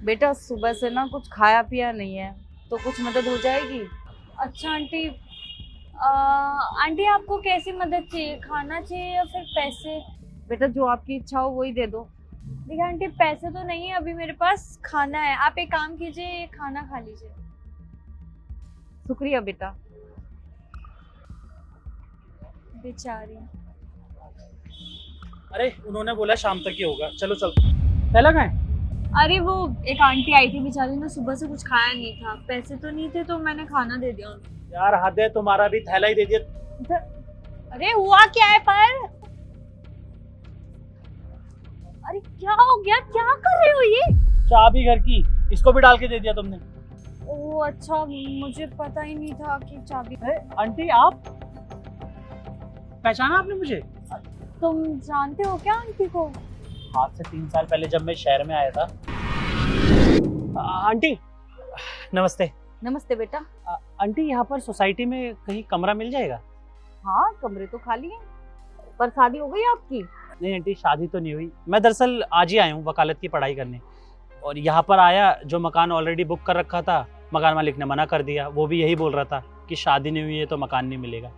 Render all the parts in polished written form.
बेटा सुबह से ना कुछ खाया पिया नहीं है, तो कुछ मदद हो जाएगी? अच्छा आंटी। आंटी आपको कैसी मदद चाहिए, खाना चाहिए या फिर पैसे? बेटा जो आपकी इच्छा हो वही दे दो। देखिए आंटी, पैसे तो नहीं है अभी मेरे पास, खाना है। आप एक काम कीजिए, ये खाना खा लीजिए। शुक्रिया बेटा। बेचारी। अरे उन्होंने बोला शाम तक ही होगा, चलो चल। पहला कहाँ है? अरे वो एक आंटी आई थी, बेचारी ने सुबह से कुछ खाया नहीं था, पैसे तो नहीं थे तो मैंने खाना दे दिया उनको। यार हद है, तुम्हारा भी थैला ही दे दिया। अरे हुआ क्या है पर? अरे क्या हो गया, क्या कर रहे हो ये? चाबी घर की, इसको भी डाल के दे दिया तुमने। ओ अच्छा, मुझे पता ही नहीं था कि चाबी। आंटी आप पहचाना आपने मुझे? तुम जानते हो क्या आंटी को? आज से 3 साल पहले जब मैं शहर में आया था। आंटी नमस्ते। नमस्ते बेटा। आंटी यहाँ पर सोसाइटी में कहीं कमरा मिल जाएगा? हाँ कमरे तो खाली हैं, पर शादी हो गई आपकी? नहीं आंटी, शादी तो नहीं हुई। मैं दरअसल आज ही आया हूँ वकालत की पढ़ाई करने, और यहाँ पर आया जो मकान ऑलरेडी बुक कर रखा था, मकान मालिक ने मना कर दिया। वो भी यही बोल रहा था कि शादी नहीं हुई है तो मकान नहीं मिलेगा।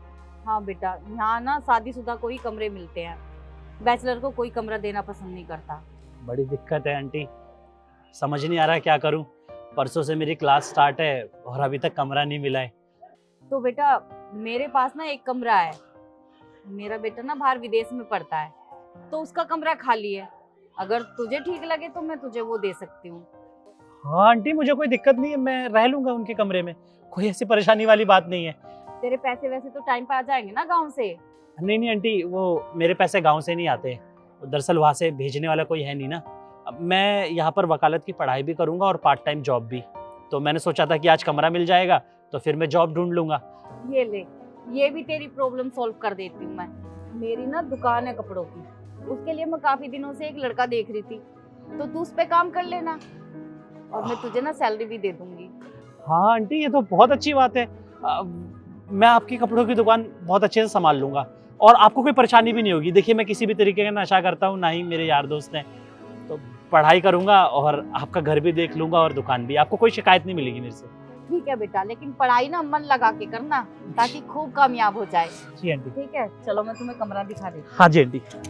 हाँ बेटा, यहाँ ना शादीशुदा को ही कमरे मिलते हैं, बैचलर को कोई कमरा देना पसंद नहीं करता। बड़ी दिक्कत है आंटी, समझ नहीं आ रहा क्या करूँ। परसों से मेरी क्लास स्टार्ट है और अभी तक कमरा नहीं मिला है। तो बेटा मेरे पास ना एक कमरा है, मेरा बेटा ना बाहर विदेश में पढ़ता है, तो उसका कमरा खाली है। अगर तुझे ठीक लगे तो मैं तुझे वो दे सकती हूँ। हाँ आंटी, मुझे कोई दिक्कत नहीं है, मैं रह लूंगा उनके कमरे में, कोई ऐसी परेशानी वाली बात नहीं है। तेरे पैसे वैसे तो टाइम पे आ जाएंगे ना गांव से? नहीं नहीं आंटी, वो मेरे पैसे गांव से नहीं आते, दरअसल वहाँ से भेजने वाला कोई है नहीं ना। अब मैं यहाँ पर वकालत की पढ़ाई भी करूँगा और पार्ट टाइम जॉब भी, तो मैंने सोचा था कि आज कमरा मिल जाएगा तो फिर मैं जॉब ढूंढ लूंगा। ये ले, ये भी तेरी प्रॉब्लम सॉल्व कर देती हूँ मैं। मेरी ना दुकान है कपड़ों की, उसके लिए मैं काफी दिनों से एक लड़का देख रही थी, तो तू उस पे काम कर लेना और मैं तुझे ना सैलरी भी दे दूंगी। हाँ आंटी, ये तो बहुत अच्छी बात है। मैं आपकी कपड़ों की दुकान बहुत अच्छे से संभाल लूंगा और आपको कोई परेशानी भी नहीं होगी। देखिए मैं किसी भी तरीके का नशा करता हूँ, ना ही मेरे यार दोस्त हैं, तो पढ़ाई करूंगा और आपका घर भी देख लूंगा और दुकान भी, आपको कोई शिकायत नहीं मिलेगी मेरे से। ठीक है बेटा, लेकिन पढ़ाई ना मन लगा के करना ताकि खूब कामयाब हो जाए। जी आंटी। ठीक है, चलो मैं तुम्हें कमरा दिखा देती हाँ जी आंटी। हूँ।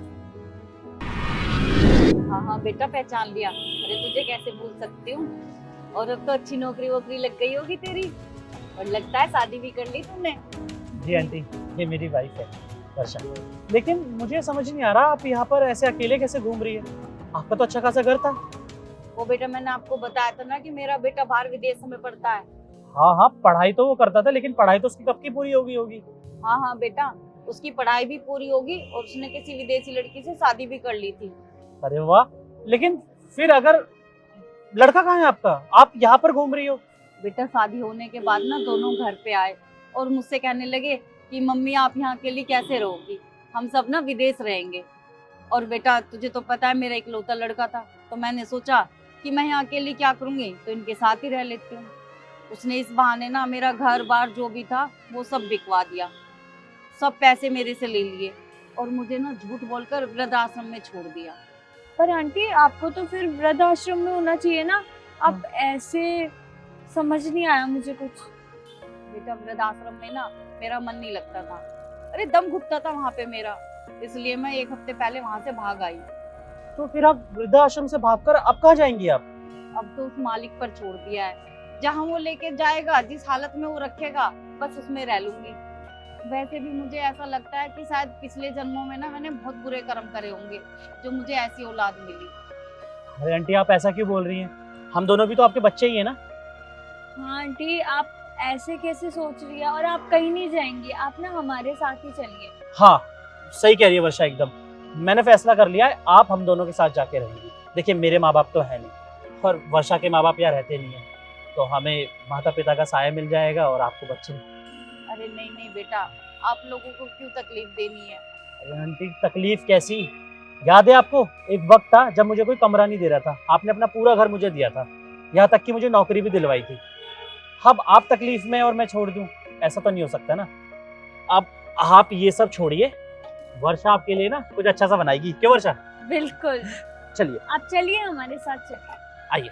हाँ हाँ बेटा, पहचान लिया। अरे तुझे कैसे भूल सकती हूँ। और अब तो अच्छी नौकरी वोकरी लग गई होगी तेरी, और लगता है शादी भी कर ली तुमने। जी आंटी, ये मेरी वाइफ है वर्षा। लेकिन मुझे समझ नहीं आ रहा, आप यहाँ पर ऐसे अकेले कैसे घूम रही है? आपका तो अच्छा खासा घर था। वो बेटा मैंने आपको बताया था ना कि मेरा बेटा बाहर विदेश में पढ़ता है। हाँ हाँ, पढ़ाई तो वो करता था, लेकिन पढ़ाई तो उसकी कब की पूरी होगी। हाँ हाँ बेटा, उसकी पढ़ाई भी पूरी होगी और उसने किसी विदेशी लड़की से शादी भी कर ली थी। अरे वाह, लेकिन फिर अगर लड़का कहाँ है आपका, आप यहाँ पर घूम रही हो? बेटा शादी होने के बाद ना दोनों घर पे आए और मुझसे कहने लगे कि मम्मी आप यहाँ अकेली कैसे रहोगी, हम सब ना विदेश रहेंगे। और बेटा तुझे तो पता है मेरा इकलौता लड़का था, तो मैंने सोचा कि मैं यहाँ अकेली क्या करूँगी, तो इनके साथ ही रह लेती हूँ। उसने इस बहाने ना मेरा घर बार जो भी था वो सब बिकवा दिया, सब पैसे मेरे से ले लिए और मुझे ना झूठ बोलकर वृद्ध आश्रम में छोड़ दिया। पर आंटी आपको तो फिर वृद्ध आश्रम में होना चाहिए ना, आप ऐसे, समझ नहीं आया मुझे कुछ। बेटा वृद्ध आश्रम में ना मेरा मन नहीं लगता था, अरे दम घुटता था वहाँ पे मेरा, इसलिए मैं 1 हफ्ते पहले वहाँ से भाग आई। तो फिर आप वृद्धाश्रम से भागकर अब कहाँ जाएंगी आप? अब तो उस मालिक पर छोड़ दिया है, जहाँ वो लेके जाएगा, जिस हालत में वो रखेगा बस उसमें रह लूंगी। वैसे भी मुझे ऐसा लगता है कि शायद पिछले जन्मों में ना मैंने बहुत बुरे कर्म करे होंगे जो मुझे ऐसी औलाद मिली। अरे आंटी, आप ऐसा क्यों बोल रही हैं? हम दोनों भी तो आपके बच्चे ही हैं ना। हाँ आंटी, आप ऐसे कैसे सोच रही है, और आप कहीं नहीं जाएंगी, आप ना हमारे साथ ही चलिए। हाँ सही कह रही है वर्षा, एकदम मैंने फैसला कर लिया है, आप हम दोनों के साथ जाके रहेंगी। देखिए मेरे माँ बाप तो है नहीं और वर्षा के माँ बाप यहाँ रहते नहीं है, तो हमें माता पिता का साया मिल जाएगा और आपको बच्चे। अरे नहीं नहीं बेटा, आप लोगों को क्यों तकलीफ देनी है? अरे आंटी तकलीफ कैसी, याद है आपको एक वक्त था जब मुझे कोई कमरा नहीं दे रहा था, आपने अपना पूरा घर मुझे दिया था, यहाँ तक कि मुझे नौकरी भी दिलवाई थी। अब आप तकलीफ में और मैं छोड़ दूं, ऐसा तो नहीं हो सकता ना। अब आप ये सब छोड़िए, वर्षा आपके लिए ना कुछ अच्छा सा बनाएगी, क्यों वर्षा? बिल्कुल, चलिए आप चलिए हमारे साथ चलिए। आइए।